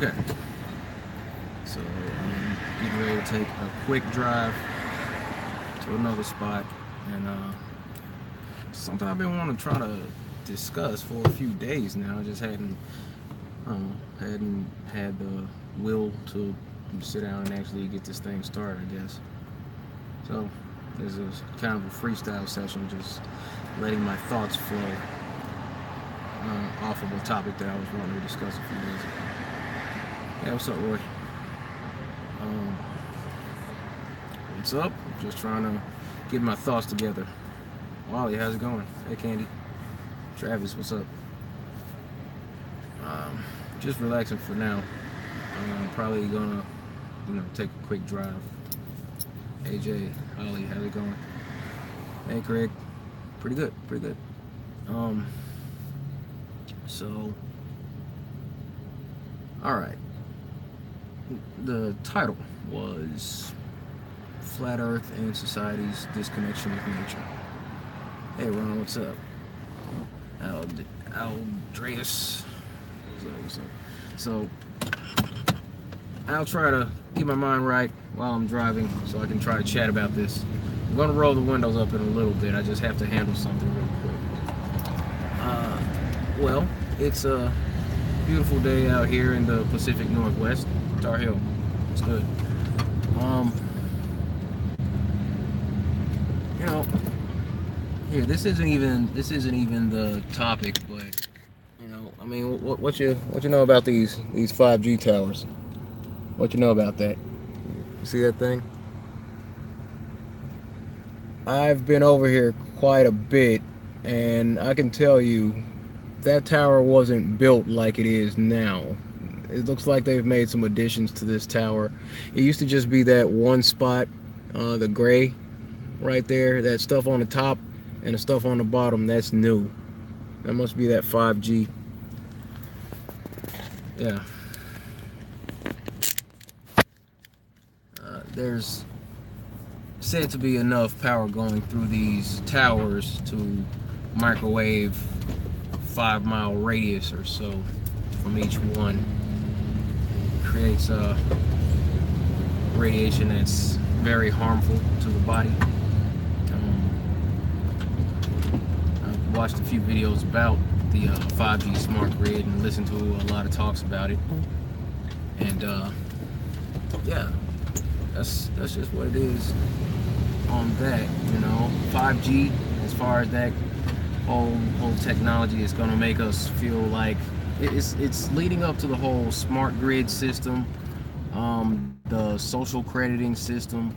Okay, so I'm getting ready to take a quick drive to another spot, and something I've been wanting to try to discuss for a few days now. I just hadn't had the will to sit down and actually get this thing started, I guess. So this is kind of a freestyle session, just letting my thoughts flow off of a topic that I was wanting to discuss a few days ago. Yeah, what's up, Roy? Um, what's up? Just trying to get my thoughts together. Wally, how's it going? Hey, Candy. Travis, what's up? Um, just relaxing for now. I'm probably gonna, take a quick drive. AJ, Holly, how's it going? Hey, Craig. Pretty good, pretty good. Um, so, all right. The title was Flat Earth and Society's Disconnection with Nature. Hey, Ron, what's up? Aldreas. What's up? So, I'll try to keep my mind right while I'm driving so I can try to chat about this. I'm going to roll the windows up in a little bit. I just have to handle something real quick. Well, it's a beautiful day out here in the Pacific Northwest. Tar Heel. It's good. Um, you know, here, this isn't even the topic, but I mean, what you know about these 5G towers? What you know about that? You see that thing? I've been over here quite a bit, and I can tell you that tower wasn't built like it is now. It looks like they've made some additions to this tower. It used to just be that one spot, the gray right there, that stuff on the top and the stuff on the bottom, that's new. That must be that 5G. Yeah. There's said to be enough power going through these towers to microwave 5-mile radius or so from each one. Creates radiation that's very harmful to the body. I've watched a few videos about the 5G smart grid and listened to a lot of talks about it. And yeah, that's just what it is on that. 5G, as far as that whole technology, is going to make us feel like it's leading up to the whole smart grid system, the social crediting system,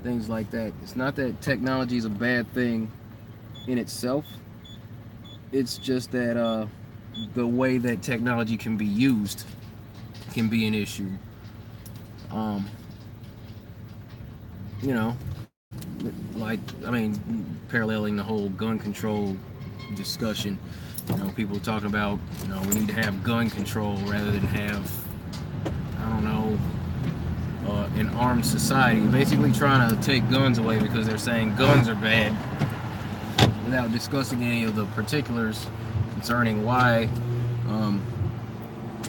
things like that. It's not that technology is a bad thing in itself. It's just that the way that technology can be used can be an issue. You know, like, I mean, paralleling the whole gun control discussion. People talking about, we need to have gun control rather than have, I don't know, an armed society. Basically trying to take guns away because they're saying guns are bad, without discussing any of the particulars concerning why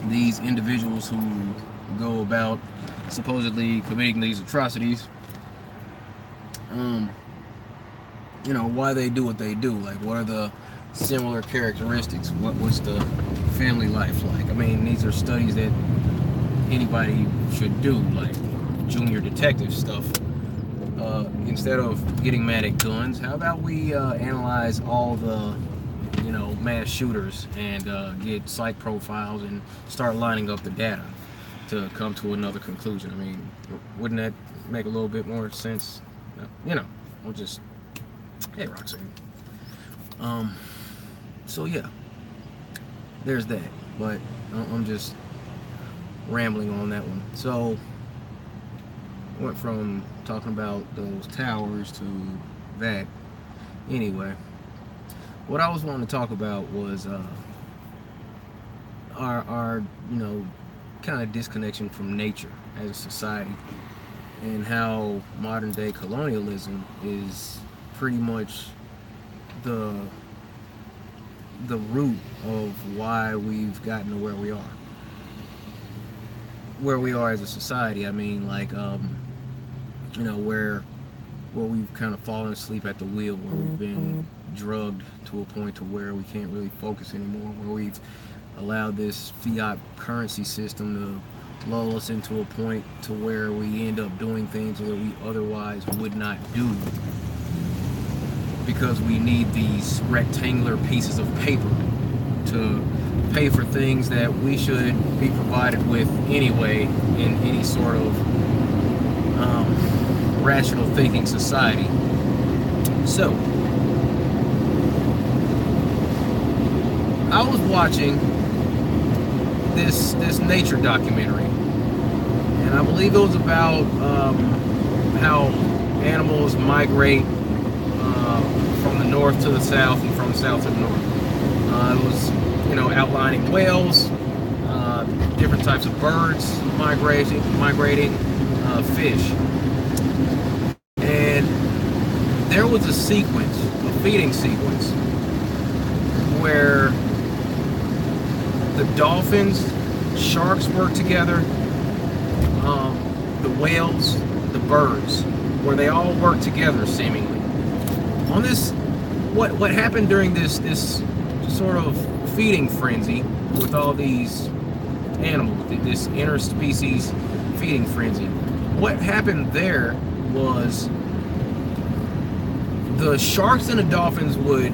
these individuals who go about supposedly committing these atrocities, why they do what they do. Like, what are the similar characteristics? What's the family life like? I mean, these are studies that anybody should do, like junior detective stuff. Instead of getting mad at guns, how about we analyze all the mass shooters and get psych profiles and start lining up the data to come to another conclusion? I mean, wouldn't that make a little bit more sense? We'll just, hey, Roxanne. So yeah, there's that. But I'm just rambling on that one. So went from talking about those towers to that. Anyway, what I was wanting to talk about was our kind of disconnection from nature as a society, and how modern day colonialism is pretty much the root of why we've gotten to where we are. where we are as a society. I mean, like, you know, where we've kind of fallen asleep at the wheel, where we've been drugged to a point to where we can't really focus anymore, where we've allowed this fiat currency system to lull us into a point to where we end up doing things that we otherwise would not do, because we need these rectangular pieces of paper to pay for things that we should be provided with anyway in any sort of rational thinking society. So I was watching this nature documentary, and I believe it was about how animals migrate from the north to the south and from the south to the north. It was, you know, outlining whales, different types of birds migrating, fish. And there was a sequence, a feeding sequence, where the dolphins, sharks work together, the whales, the birds, where they all work together seemingly. On this, what happened during this sort of feeding frenzy with all these animals, this interspecies feeding frenzy, what happened there was the sharks and the dolphins would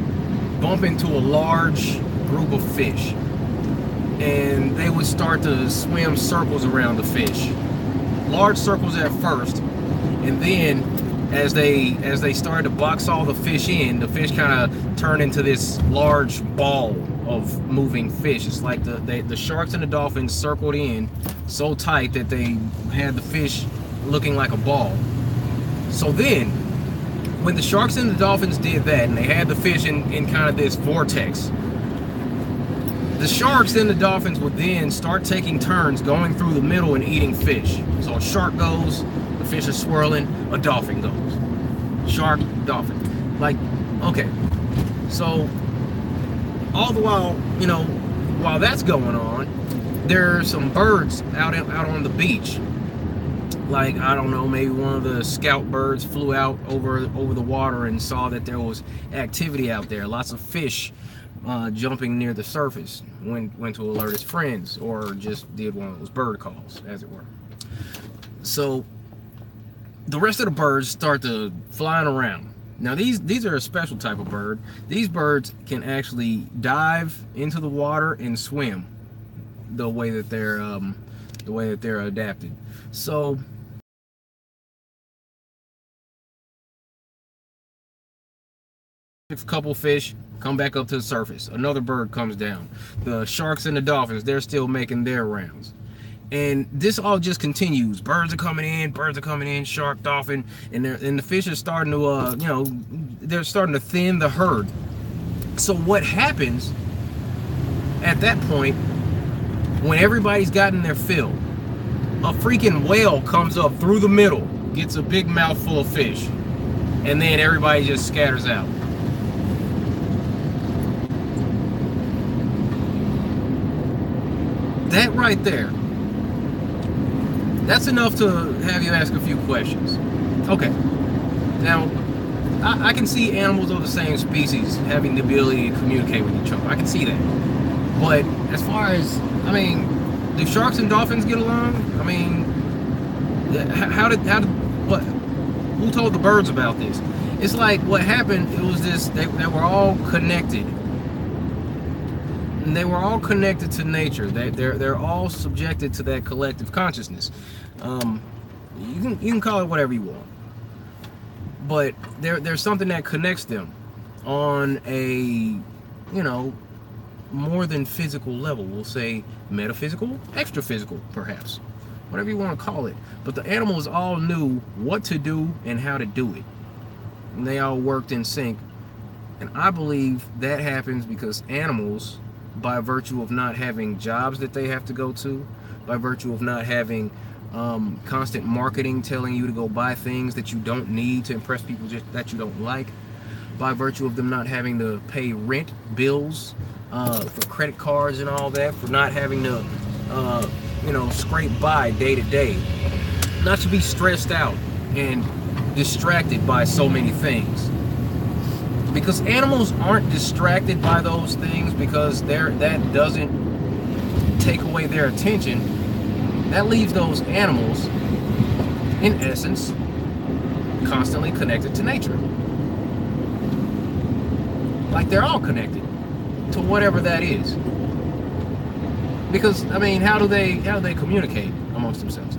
bump into a large group of fish, and they would start to swim circles around the fish, large circles at first, and then as they started to box all the fish in, the fish kind of turned into this large ball of moving fish. It's like the sharks and the dolphins circled in so tight that they had the fish looking like a ball. So then, when the sharks and the dolphins did that, and they had the fish in kind of this vortex, the sharks and the dolphins would then start taking turns going through the middle and eating fish. So a shark goes, the fish are swirling, a dolphin goes. Shark, dolphin. Like, okay. So, all the while, you know, while that's going on, there are some birds out on the beach. Like, I don't know, maybe one of the scout birds flew out over the water and saw that there was activity out there. Lots of fish jumping near the surface, went to alert his friends, or just did one of those bird calls, as it were. So the rest of the birds start to flying around. Now these are a special type of bird. These birds can actually dive into the water and swim the way that they're adapted. So a couple fish come back up to the surface. Another bird comes down. The sharks and the dolphins, they're still making their rounds. And this all just continues. Birds are coming in, shark, dolphin, and the fish are starting to, you know, they're starting to thin the herd. So what happens at that point, when everybody's gotten their fill, a freaking whale comes up through the middle, gets a big mouthful of fish, and then everybody just scatters out. That right there, that's enough to have you ask a few questions. Okay, now I can see animals of the same species having the ability to communicate with each other. I can see that. But as far as, I mean, do sharks and dolphins get along? I mean, who told the birds about this? It's like what happened, it was this, they were all connected. And they were all connected to nature. They're all subjected to that collective consciousness. You can call it whatever you want, but there's something that connects them on a, you know, more than physical level. We'll say metaphysical, extra physical, perhaps, whatever you want to call it. But the animals all knew what to do and how to do it, and they all worked in sync. And I believe that happens because animals, by virtue of not having jobs that they have to go to, by virtue of not having constant marketing telling you to go buy things that you don't need to impress people just that you don't like, by virtue of them not having to pay rent, bills, for credit cards and all that, for not having to scrape by day to day, not to be stressed out and distracted by so many things. Because animals aren't distracted by those things because that doesn't take away their attention. That leaves those animals, in essence, constantly connected to nature. Like they're all connected to whatever that is. Because how do they communicate amongst themselves?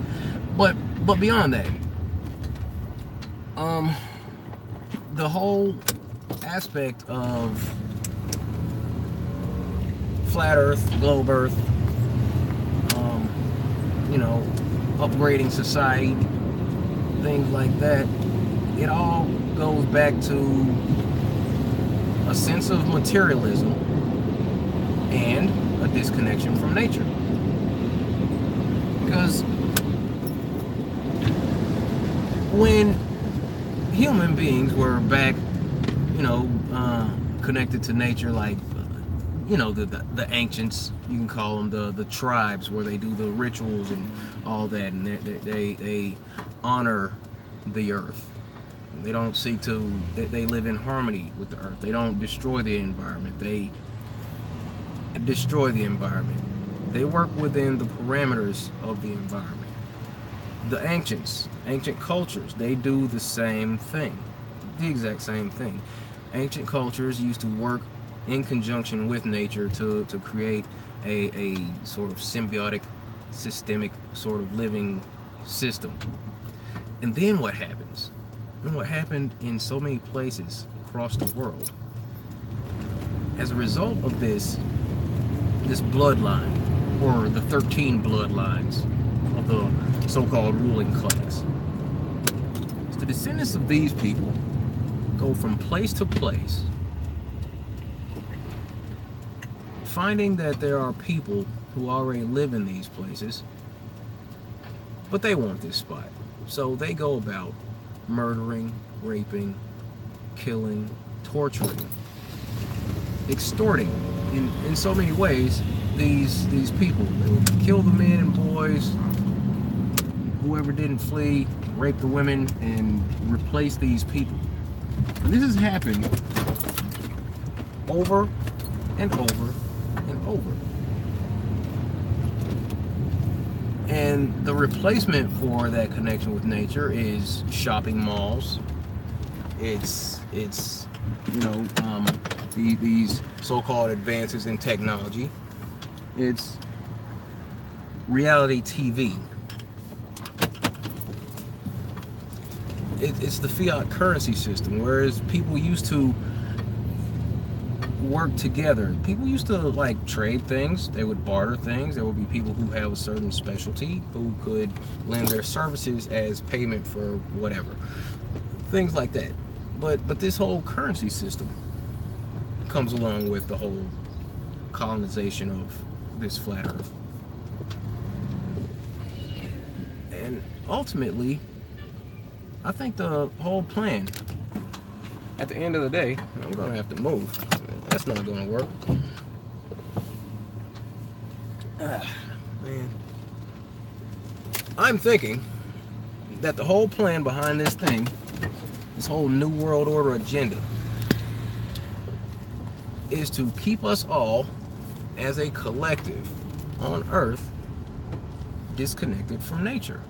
But beyond that, the whole aspect of flat Earth, globe Earth, upgrading society, things like that, it all goes back to a sense of materialism and a disconnection from nature. Because when human beings were back, connected to nature, like, the ancients, you can call them the tribes, where they do the rituals and all that, and they honor the earth. They don't seek to, they live in harmony with the earth. They don't destroy the environment. They destroy the environment. They work within the parameters of the environment. The ancient cultures, they do the same thing, the exact same thing. Ancient cultures used to work in conjunction with nature to create a sort of symbiotic, systemic sort of living system. And then what happens? And what happened in so many places across the world, as a result of this bloodline, or the 13 bloodlines of the so-called ruling class, the descendants of these people go from place to place, finding that there are people who already live in these places, but they want this spot. So they go about murdering, raping, killing, torturing, extorting in so many ways these people. They would kill the men and boys, whoever didn't flee, rape the women, and replace these people. And this has happened over and over and over. And the replacement for that connection with nature is shopping malls. It's these so-called advances in technology. It's reality TV. It's the fiat currency system, whereas people used to work together. People used to like trade things. They would barter things. There would be people who have a certain specialty who could lend their services as payment for whatever, things like that. But this whole currency system comes along with the whole colonization of this flat Earth, and ultimately, I think the whole plan, at the end of the day, I'm gonna have to move. That's not gonna work. Man. I'm thinking that the whole plan behind this thing, this whole New World Order agenda, is to keep us all as a collective on Earth disconnected from nature.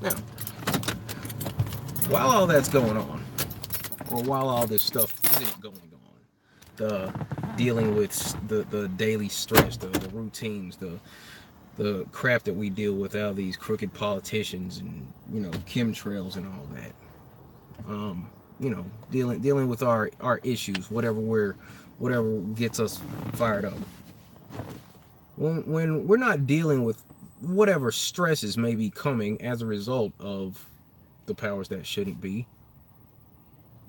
Now, while all that's going on, or while all this stuff isn't going on, the dealing with the daily stress, the routines, the crap that we deal with out of these crooked politicians and chemtrails and all that, dealing with our issues, whatever gets us fired up. When we're not dealing with whatever stresses may be coming as a result of the powers that shouldn't be,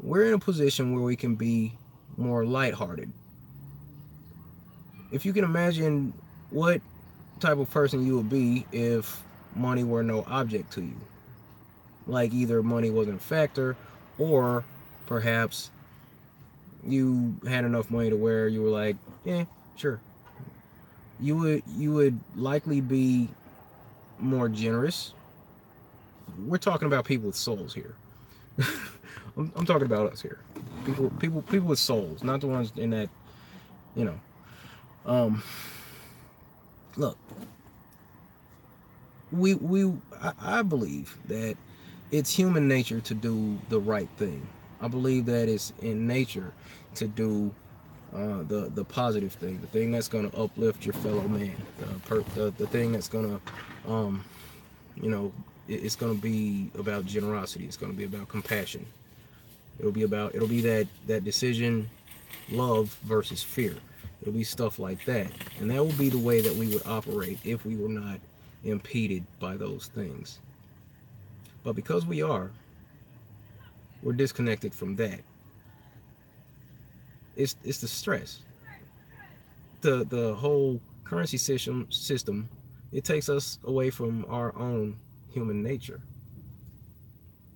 we're in a position where we can be more lighthearted. If you can imagine what type of person you would be if money were no object to you. Like either money wasn't a factor, or perhaps you had enough money to where you were like, Sure. You would likely be more generous. We're talking about people with souls here. I'm talking about us here. People with souls, not the ones in that, you know. Um, Look, I believe that it's human nature to do the right thing. I believe that it's in nature to do the positive thing, the thing that's going to uplift your fellow man, the thing that's going to, you know, it's going to be about generosity. It's going to be about compassion. It'll be that decision, love versus fear. It'll be stuff like that, and that will be the way that we would operate if we were not impeded by those things. But because we are, we're disconnected from that. It's the stress. The whole currency system, it takes us away from our own human nature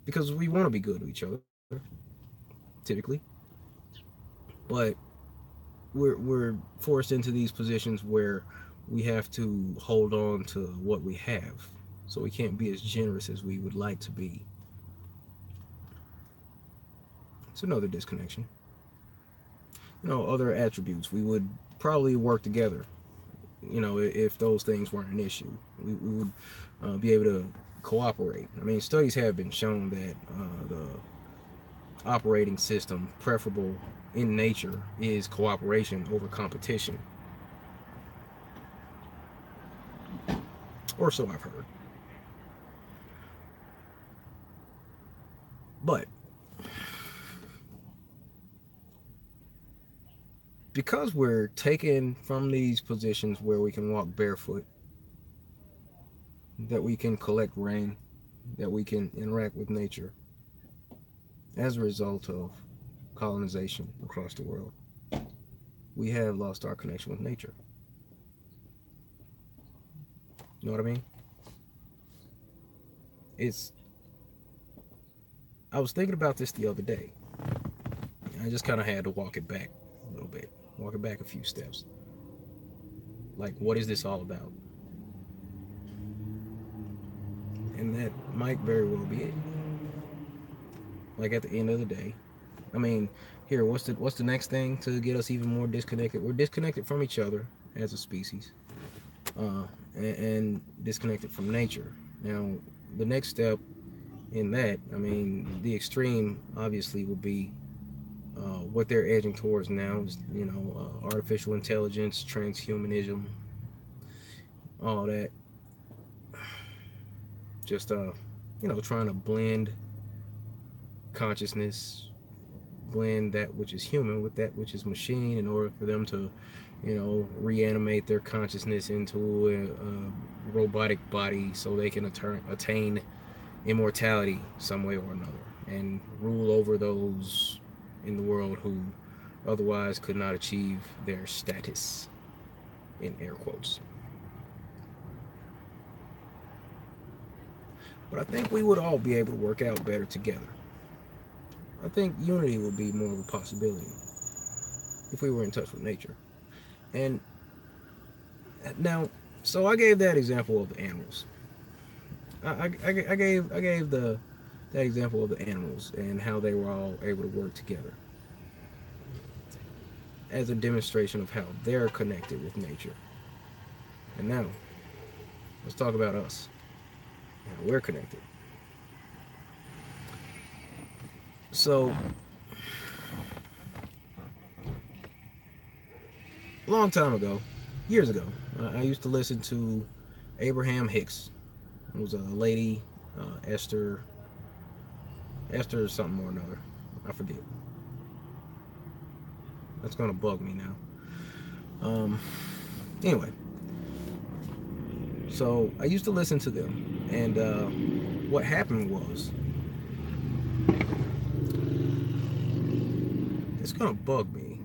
because we want to be good to each other typically, but we're forced into these positions where we have to hold on to what we have, so we can't be as generous as we would like to be. It's another disconnection. Other attributes we would probably work together. If those things weren't an issue, we would be able to cooperate. I mean, studies have been shown that the operating system preferable in nature is cooperation over competition, or so I've heard. But because we're taken from these positions where we can walk barefoot, that we can collect rain, that we can interact with nature as a result of colonization across the world, we have lost our connection with nature. You know what I mean? It's I was thinking about this the other day. I just kind of had to walk it back a little bit, walk it back a few steps. Like, what is this all about? And that might very well be it. Like, at the end of the day, I mean, here, what's the next thing to get us even more disconnected? We're disconnected from each other as a species, and disconnected from nature. Now, the next step in that, I mean, the extreme obviously will be what they're edging towards now is, artificial intelligence, transhumanism, all that. Just, trying to blend consciousness, blend that which is human with that which is machine in order for them to, reanimate their consciousness into a robotic body so they can attain immortality some way or another and rule over those in the world who otherwise could not achieve their status, in air quotes. But I think we would all be able to work out better together. I think unity would be more of a possibility if we were in touch with nature. And now, so I gave that example of the animals. I gave that example of the animals and how they were all able to work together as a demonstration of how they're connected with nature. And now, let's talk about us. How we're connected. So, a long time ago, years ago, I used to listen to Abraham Hicks. It was a lady, Esther something or another. I forget. That's gonna bug me now. Anyway, so I used to listen to them, and what happened was, it's gonna bug me.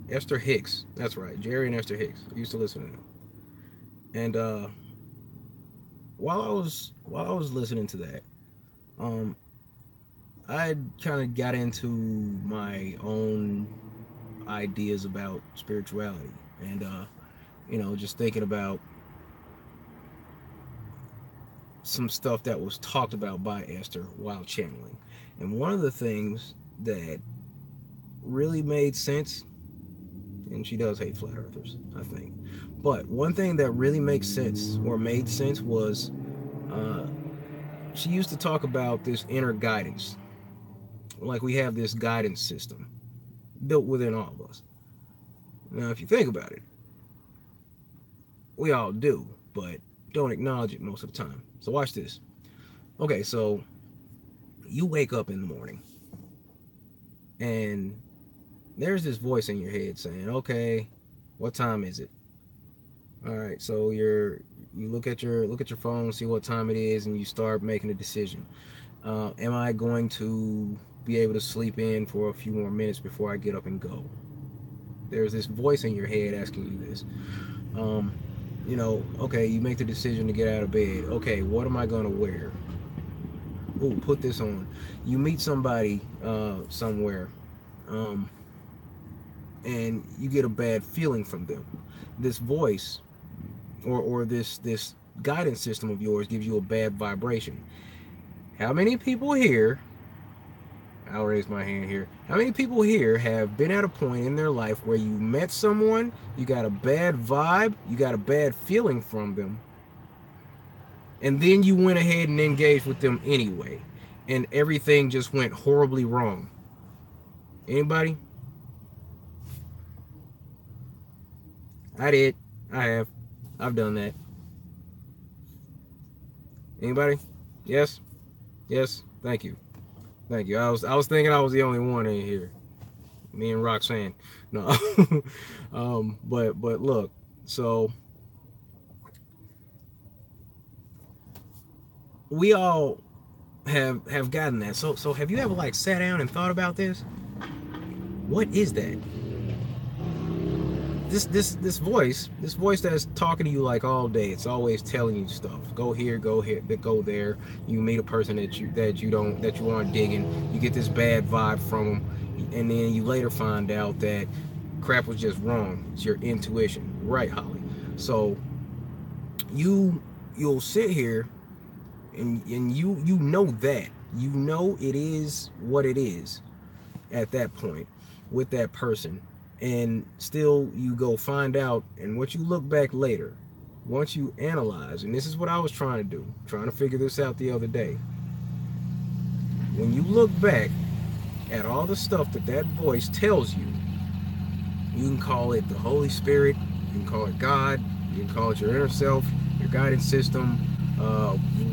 Esther Hicks, that's right, Jerry and Esther Hicks. I used to listen to them, and while I was listening to that, I kind of got into my own ideas about spirituality, and you know, just thinking about some stuff that was talked about by Esther while channeling. And one of the things that really made sense, and she does hate flat earthers, I think, but one thing that really makes sense or made sense was uh, she used to talk about this inner guidance. Like we have this guidance system built within all of us. Now, if you think about it, we all do, but don't acknowledge it most of the time. So watch this. Okay, so you wake up in the morning and there's this voice in your head saying, "Okay, what time is it?" All right, so you look at your phone, see what time it is, and you start making a decision. Am I going to be able to sleep in for a few more minutes before I get up and go? There's this voice in your head asking you this. Um, you know, okay, you make the decision to get out of bed. Okay, what am I going to wear? Ooh, put this on. You meet somebody somewhere, um, and you get a bad feeling from them. This voice or this guidance system of yours gives you a bad vibration. How many people here, I'll raise my hand here, how many people here have been at a point in their life where you met someone, you got a bad vibe, you got a bad feeling from them, and then you went ahead and engaged with them anyway, and everything just went horribly wrong? Anybody? I did. I have. I've done that. Anybody? Yes? Yes? Thank you. Thank you. I was thinking I was the only one in here. Me and Roxanne. No. But look, so we all have gotten that. So have you ever like sat down and thought about this? What is that? This voice that's talking to you like all day. It's always telling you stuff. Go here, go there. You meet a person that you aren't digging. You get this bad vibe from them, and then you later find out that crap was just wrong. It's your intuition, right, Holly? So you'll sit here and you know that you know it is what it is at that point with that person, and still you go find out, and what you look back later, once you analyze, and this is what I was trying to do, trying to figure this out the other day. When you look back at all the stuff that voice tells you, you can call it the Holy Spirit, you can call it God, you can call it your inner self, your guidance system,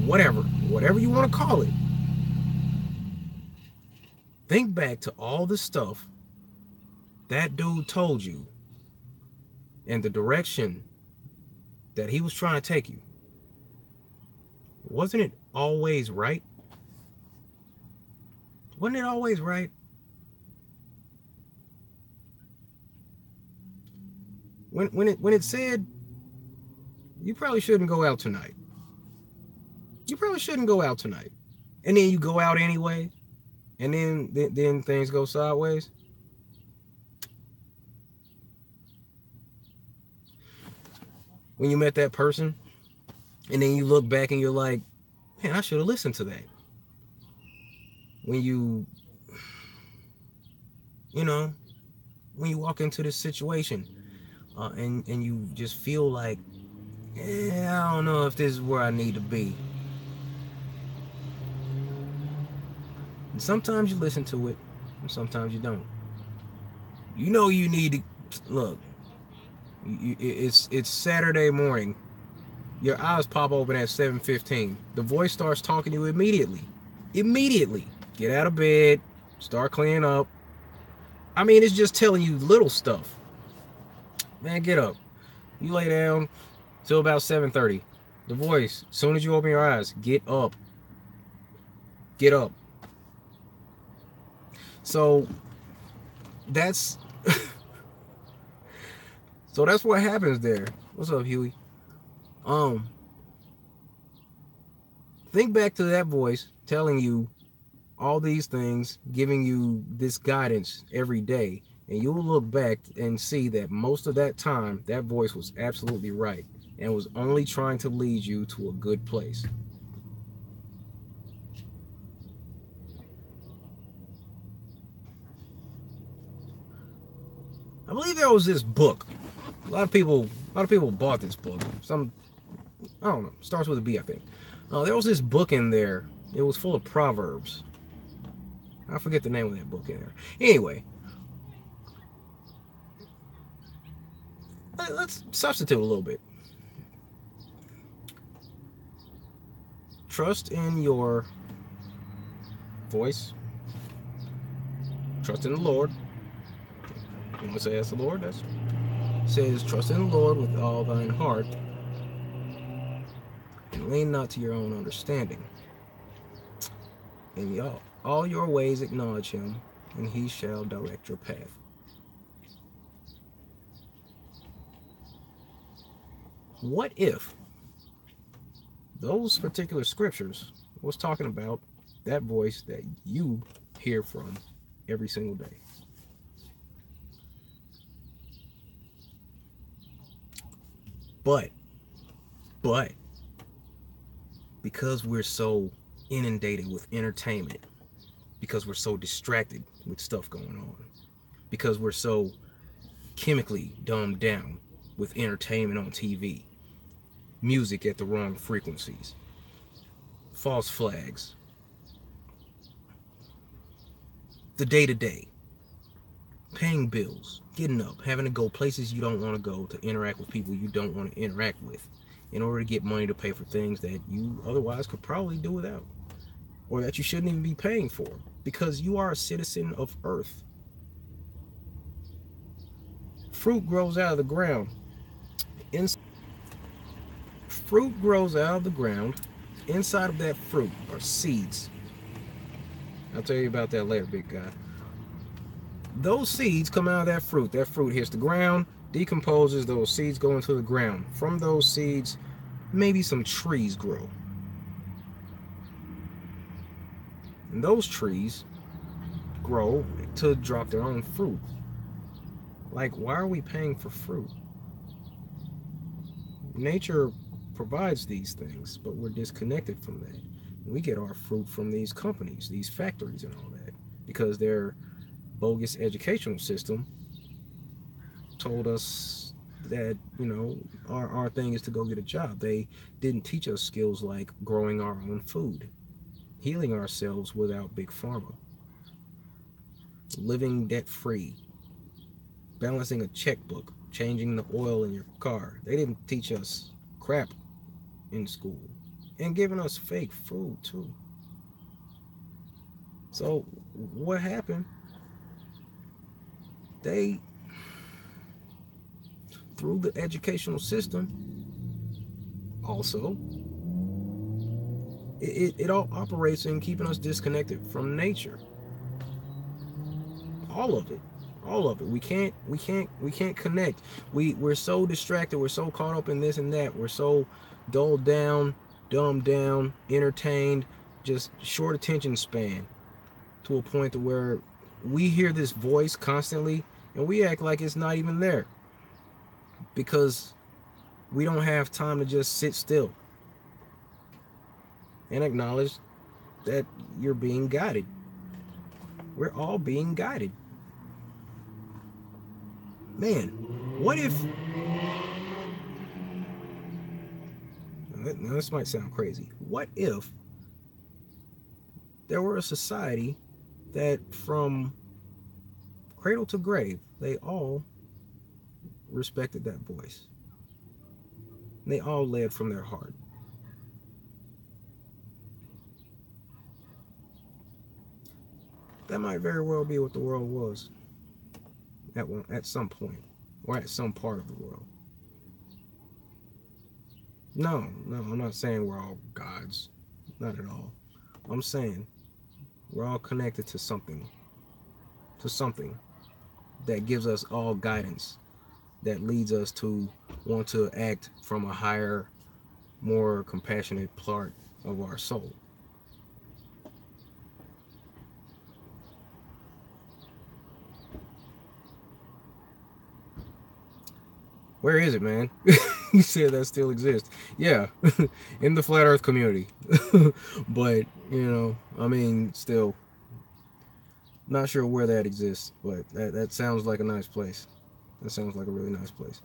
whatever you want to call it. Think back to all the stuff that dude told you and the direction that he was trying to take you. Wasn't it always right? Wasn't it always right? When it said you probably shouldn't go out tonight. You probably shouldn't go out tonight. And then you go out anyway, and then things go sideways. When you met that person, and then you look back and you're like, man, I should have listened to that. When you know, when you walk into this situation, and you just feel like, I don't know if this is where I need to be. And sometimes you listen to it, and sometimes you don't. You know you need to look. It's Saturday morning. Your eyes pop open at 7:15. The voice starts talking to you immediately. Immediately. Get out of bed. Start cleaning up. I mean, it's just telling you little stuff. Man, get up. You lay down till about 7:30. The voice, as soon as you open your eyes, get up. Get up. So that's so that's what happens there. What's up, Huey? Think back to that voice telling you all these things, giving you this guidance every day, And you'll look back and see that most of that time, that voice was absolutely right and was only trying to lead you to a good place. I believe there was this book. A lot of people bought this book. I don't know, starts with a B, I think. There was this book in there. It was full of proverbs. I forget the name of that book in there. Anyway, let's substitute a little bit. Trust in your voice. Trust in the Lord. You want to say that's the Lord? That says, trust in the Lord with all thine heart, and lean not to your own understanding. In all your ways acknowledge him, and he shall direct your path. What if those particular scriptures was talking about that voice that you hear from every single day? But because we're so inundated with entertainment, because we're so distracted with stuff going on, because we're so chemically dumbed down with entertainment on TV, music at the wrong frequencies, false flags, the day-to-day, paying bills, getting up, having to go places you don't want to go to interact with people you don't want to interact with in order to get money to pay for things that you otherwise could probably do without, or that you shouldn't even be paying for, because you are a citizen of Earth. Fruit grows out of the ground. Fruit grows out of the ground. Inside of that fruit are seeds. I'll tell you about that later, big guy. Those seeds come out of that fruit. That fruit hits the ground, decomposes, those seeds go into the ground. From those seeds, maybe some trees grow. And those trees grow to drop their own fruit. Like, why are we paying for fruit? Nature provides these things, but we're disconnected from that. We get our fruit from these companies, these factories and all that, because their bogus educational system told us that, our thing is to go get a job. They didn't teach us skills like growing our own food, healing ourselves without big pharma, living debt-free, balancing a checkbook, changing the oil in your car. They didn't teach us crap in school, and giving us fake food too. So what happened? They, through the educational system, also, it all operates in keeping us disconnected from nature. All of it. All of it. We can't connect. We're so distracted. We're so caught up in this and that. We're so dulled down, dumbed down, entertained, just short attention span, to a point to where we hear this voice constantly and we act like it's not even there, because we don't have time to just sit still and acknowledge that you're being guided. We're all being guided. Man, what if, now this might sound crazy, what if there were a society that from cradle to grave, they all respected that voice. They all led from their heart. That might very well be what the world was at some point, or at some part of the world. No, I'm not saying we're all gods. Not at all. I'm saying we're all connected to something that gives us all guidance, that leads us to want to act from a higher, more compassionate part of our soul. Where is it, man? You said that still exists. Yeah, in the flat Earth community. But I mean, still not sure where that exists. But that sounds like a nice place. That sounds like a really nice place.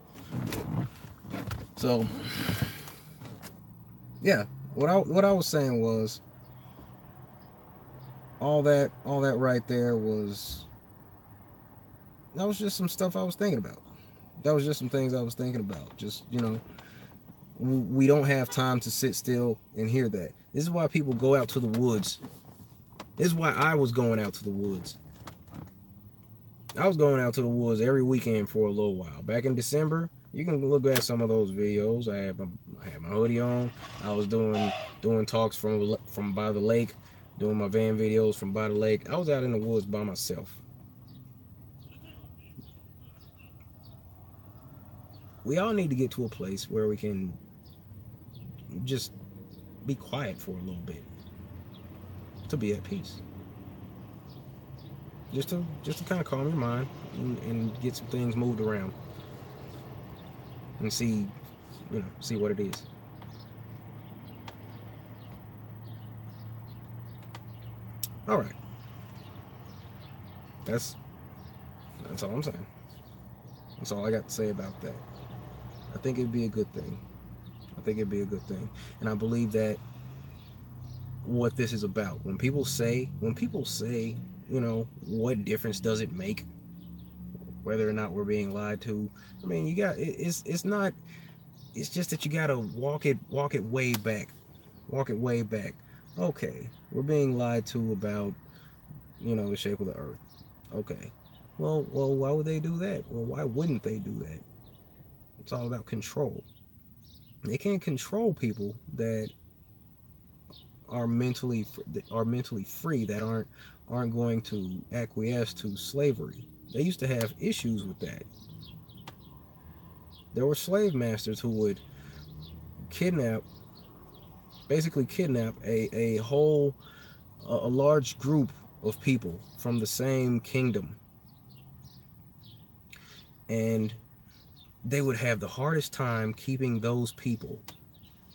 So, yeah, what I was saying was all that right there was that was just some stuff I was thinking about. That was just some things I was thinking about. Just we don't have time to sit still and hear that. This is why people go out to the woods. This is why I was going out to the woods. I was going out to the woods every weekend for a little while. Back in December, you can look at some of those videos. I had my hoodie on. I was doing talks from by the lake, doing my van videos from by the lake. I was out in the woods by myself. We all need to get to a place where we can just be quiet for a little bit, to be at peace. Just to kind of calm your mind and get some things moved around and see what it is. All right. That's all I'm saying. That's all I got to say about that. I think it'd be a good thing. And I believe that what this is about. When people say, what difference does it make whether or not we're being lied to? I mean, it's just that you gotta walk it way back. Okay, we're being lied to about, the shape of the earth. Okay. Well, why would they do that? Well, why wouldn't they do that? It's all about control. They can't control people that are mentally free, that aren't going to acquiesce to slavery. They used to have issues with that. There were slave masters who would basically kidnap a large group of people from the same kingdom, and they would have the hardest time keeping those people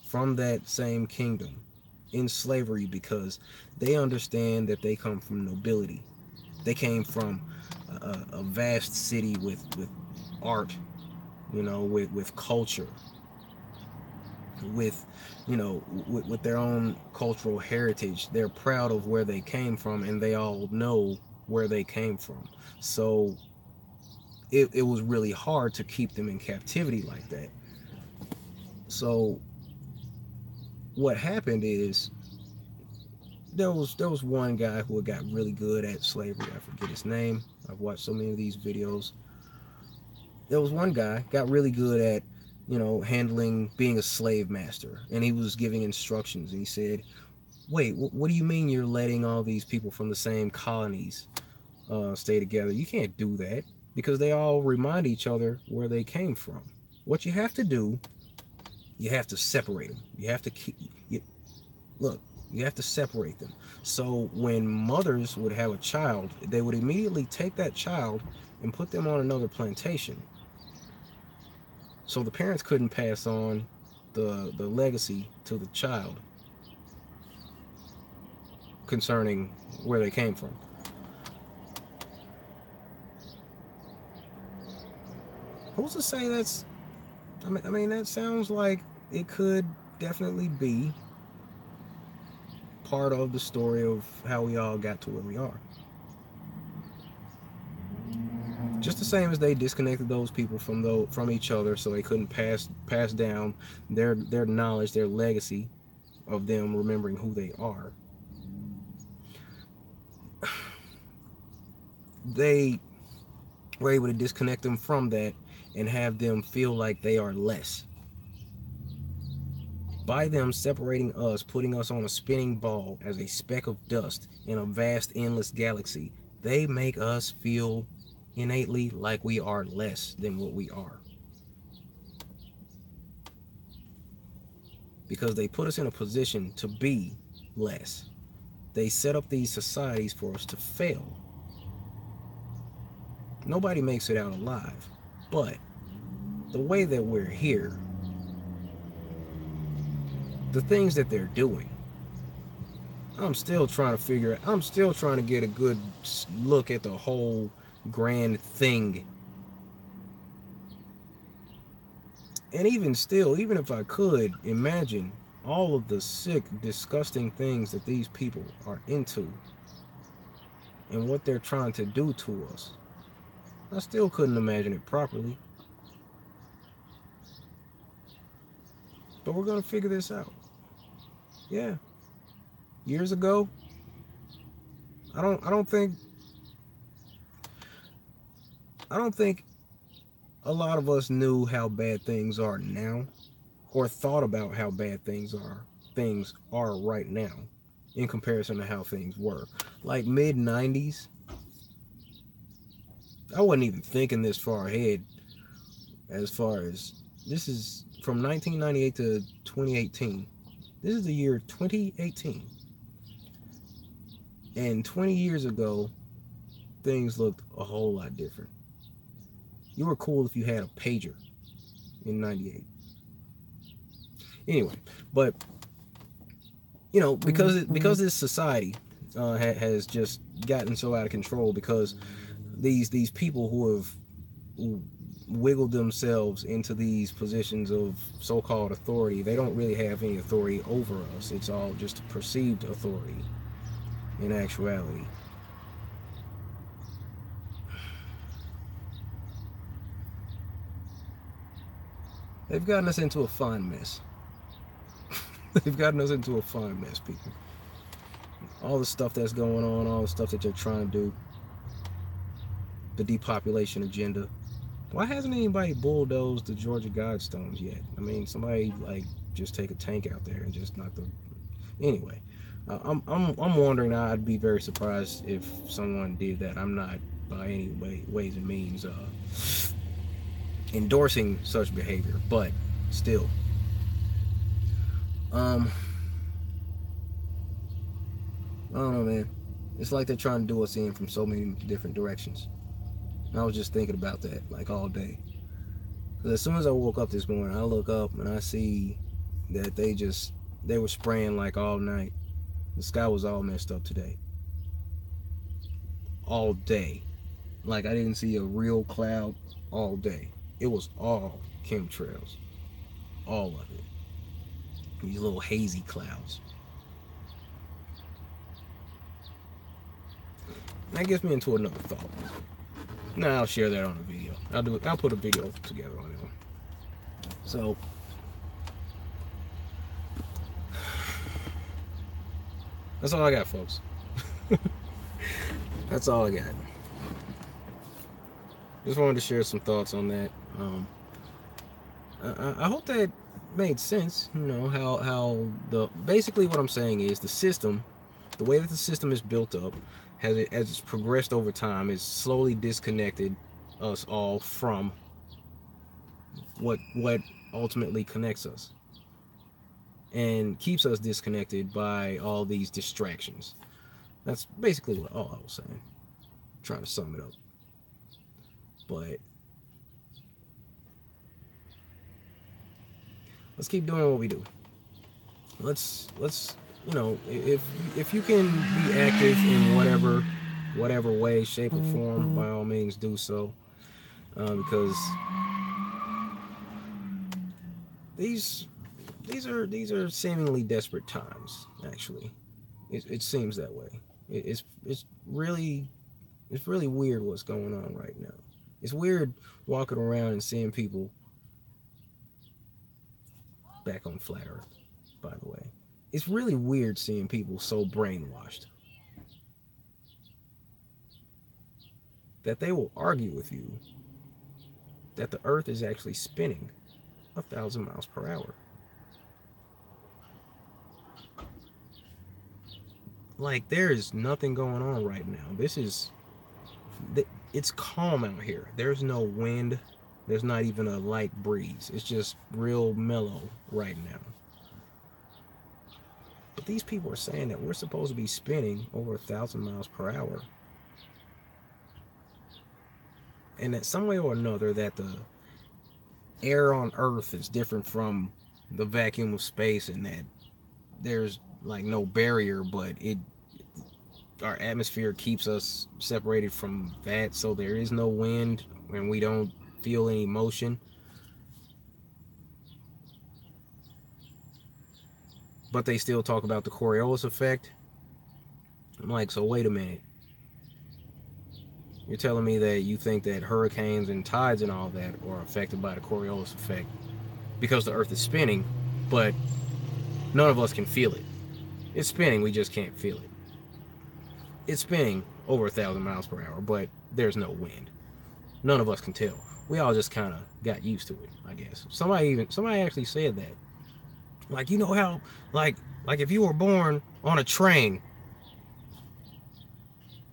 from that same kingdom in slavery, because they understand that they come from nobility. They came from a vast city with art, with culture, with their own cultural heritage. They're proud of where they came from, and they all know where they came from. So it was really hard to keep them in captivity like that. So what happened is, there was one guy who got really good at slavery. I forget his name. I've watched so many of these videos. There was one guy got really good at handling being a slave master, and he was giving instructions, and he said, wait, what do you mean you're letting all these people from the same colonies stay together? You can't do that, because they all remind each other where they came from. What you have to do, you have to separate them. You have to you have to separate them. So when mothers would have a child, they would immediately take that child and put them on another plantation. So the parents couldn't pass on the legacy to the child concerning where they came from. Who's to say that's... I mean, that sounds like it could definitely be part of the story of how we all got to where we are. Just the same as they disconnected those people from each other, so they couldn't pass down their knowledge, their legacy of them remembering who they are. They were able to disconnect them from that and have them feel like they are less. By them separating us, putting us on a spinning ball as a speck of dust in a vast, endless galaxy, they make us feel innately like we are less than what we are. Because they put us in a position to be less. They set up these societies for us to fail. Nobody makes it out alive, but the way that we're here, the things that they're doing, I'm still trying to get a good look at the whole grand thing. And even still, even if I could imagine all of the sick, disgusting things that these people are into and what they're trying to do to us, I still couldn't imagine it properly. But we're gonna figure this out. Yeah. Years ago, I don't think a lot of us knew how bad things are now, or thought about how bad things are right now in comparison to how things were. Like mid 90s, I wasn't even thinking this far ahead as far as this is from 1998 to 2018. This is the year 2018. And 20 years ago, things looked a whole lot different. You were cool if you had a pager in 98. Anyway, but you know, because this society has just gotten so out of control, because these people who have wiggled themselves into these positions of so-called authority, they don't really have any authority over us. It's all just perceived authority in actuality. They've gotten us into a fine mess. They've gotten us into a fine mess, people. All the stuff that's going on, all the stuff that they're trying to do, the depopulation agenda. Why hasn't anybody bulldozed the Georgia Guidestones yet? I mean, somebody like just take a tank out there and just knock the. Anyway, I'm wondering. I'd be very surprised if someone did that. I'm not by any ways and means endorsing such behavior, but still. I don't know, man. It's like they're trying to do us in from so many different directions. And I was just thinking about that like all day. Because as soon as I woke up this morning, I look up and I see that they were spraying like all night. The sky was all messed up today. All day. Like I didn't see a real cloud all day. It was all chemtrails. All of it. These little hazy clouds. That gets me into another thought. Now I'll share that on a video. I'll put a video together on it. So that's all I got, folks. That's all I got. Just wanted to share some thoughts on that. I hope that made sense. You know how basically what I'm saying is the system, the way that the system is built up, as it's progressed over time, is slowly disconnected us all from what ultimately connects us, and keeps us disconnected by all these distractions. That's basically all I was saying. I'm trying to sum it up. But let's keep doing what we do. Let's you know, if you can be active in whatever way, shape, or form, by all means do so, because these are seemingly desperate times. Actually, it seems that way. It's really weird what's going on right now. It's weird walking around and seeing people back on flat Earth, by the way. It's really weird seeing people so brainwashed that they will argue with you that the Earth is actually spinning 1,000 miles per hour. Like, there is nothing going on right now. It's calm out here. There's no wind. There's not even a light breeze. It's just real mellow right now. But these people are saying that we're supposed to be spinning over 1,000 miles per hour. And that some way or another that air on Earth is different from the vacuum of space, and that there's like no barrier, but it our atmosphere keeps us separated from that, so there is no wind and we don't feel any motion. But they still talk about the Coriolis effect. I'm like, so wait a minute. You're telling me that you think that hurricanes and tides and all that are affected by the Coriolis effect because the Earth is spinning, but none of us can feel it. It's spinning, we just can't feel it. It's spinning over 1,000 miles per hour, but there's no wind. None of us can tell. We all just kind of got used to it, I guess. Somebody actually said that. Like, you know how, like if you were born on a train,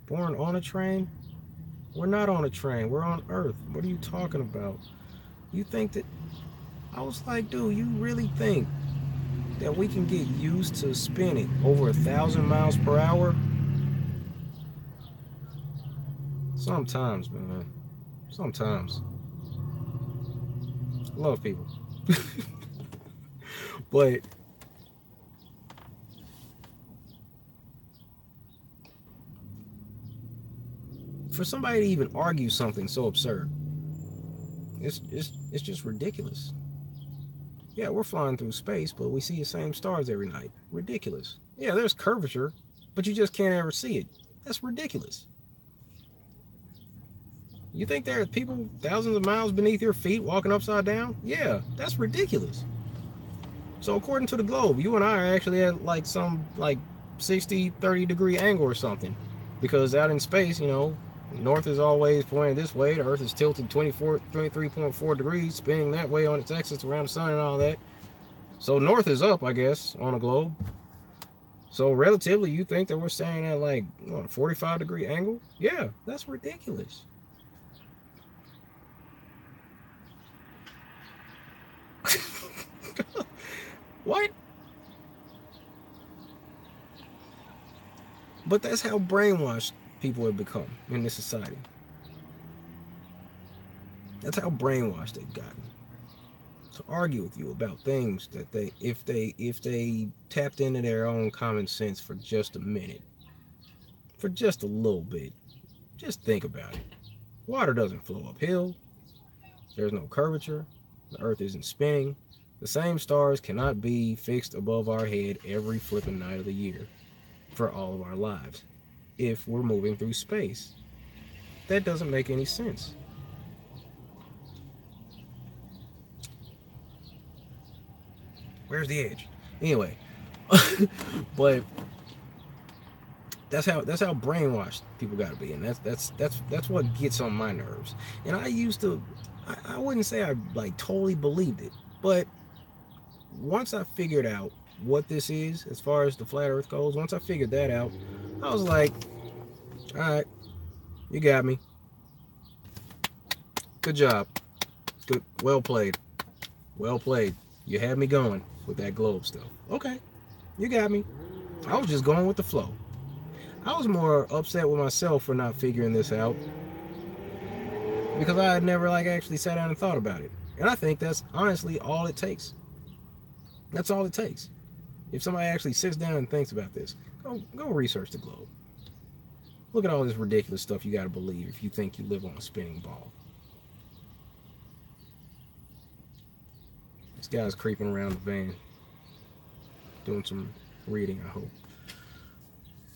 we're not on a train. We're on Earth. What are you talking about? You think that? I was like, dude, you really think that we can get used to spinning over 1,000 miles per hour? Sometimes, man. Sometimes. I love people. But for somebody to even argue something so absurd, it's just ridiculous. Yeah, we're flying through space, but we see the same stars every night. Ridiculous. Yeah, there's curvature, but you just can't ever see it. That's ridiculous. You think there are people thousands of miles beneath your feet walking upside down? Yeah, that's ridiculous. So according to the globe, you and I are actually at like some like 60, 30-degree angle or something. Because out in space, north is always pointing this way. The Earth is tilted 23.4 degrees, spinning that way on its axis around the sun and all that. So north is up, I guess, on a globe. So relatively, you think that we're staying at like what, a 45-degree angle? Yeah, that's ridiculous. What? But that's how brainwashed people have become in this society. That's how brainwashed they've gotten. To argue with you about things that if they tapped into their own common sense for just a minute, for just a little bit, just think about it. Water doesn't flow uphill. There's no curvature. The Earth isn't spinning. The same stars cannot be fixed above our head every flipping night of the year for all of our lives if we're moving through space. That doesn't make any sense. Where's the edge? Anyway, but that's how brainwashed people got to be, and that's what gets on my nerves. And I used to, I wouldn't say I like totally believed it, but once I figured out what this is as far as the flat Earth goes, once I figured that out, I was like, all right, you got me. Good job. Good, well played. Well played. You had me going with that globe stuff. Okay, you got me. I was just going with the flow. I was more upset with myself for not figuring this out because I had never like actually sat down and thought about it. And I think that's honestly all it takes. That's all it takes. If somebody actually sits down and thinks about this, go research the globe. Look at all this ridiculous stuff you got to believe if you think you live on a spinning ball. This guy's creeping around the van, doing some reading, I hope.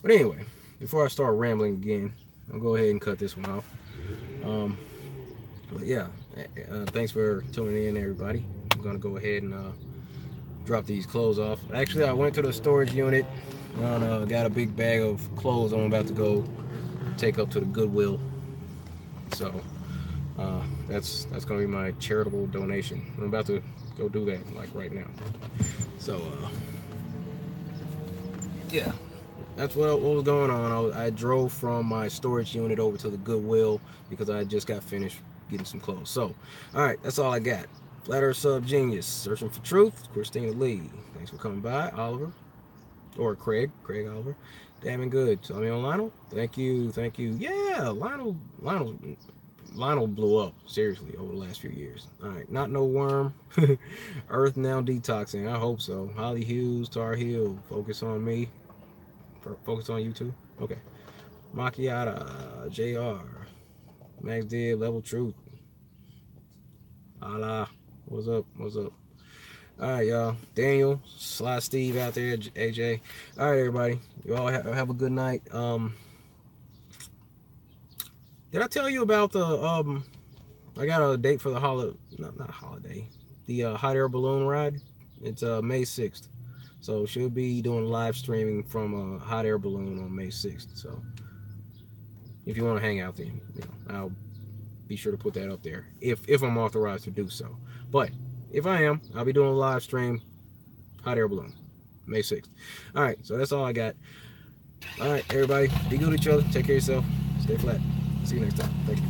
But anyway, before I start rambling again, I'll go ahead and cut this one off. But yeah, thanks for tuning in, everybody. I'm gonna go ahead and drop these clothes off. Actually, I went to the storage unit and got a big bag of clothes I'm about to go take up to the Goodwill. So that's gonna be my charitable donation. I'm about to go do that like right now. So yeah, that's what was going on. I drove from my storage unit over to the Goodwill because I just got finished getting some clothes. So all right, that's all I got. Flat Earth Sub Genius, searching for truth. Christina Lee, thanks for coming by. Oliver, or Craig Oliver, damn good. So I'm on Lionel. Thank you. Yeah, Lionel Lionel blew up seriously over the last few years. All right, not no worm. Earth now detoxing. I hope so. Holly Hughes, Tar Heel. Focus on me. Focus on you too. Okay. Macchiata, JR, Max Did, Level Truth. Allah. What's up? What's up? All right, y'all. Daniel, Sly Steve out there, AJ. All right, everybody. You all have a good night. Did I tell you about the I got a date for the not holiday, the hot air balloon ride. It's May 6th, so she'll be doing live streaming from a hot air balloon on May 6th. So if you want to hang out, then I'll be sure to put that up there if I'm authorized to do so. But if I am, I'll be doing a live stream hot air balloon May 6th. All right, so that's all I got. All right, everybody, be good to each other. Take care of yourself. Stay flat. See you next time. Thank you.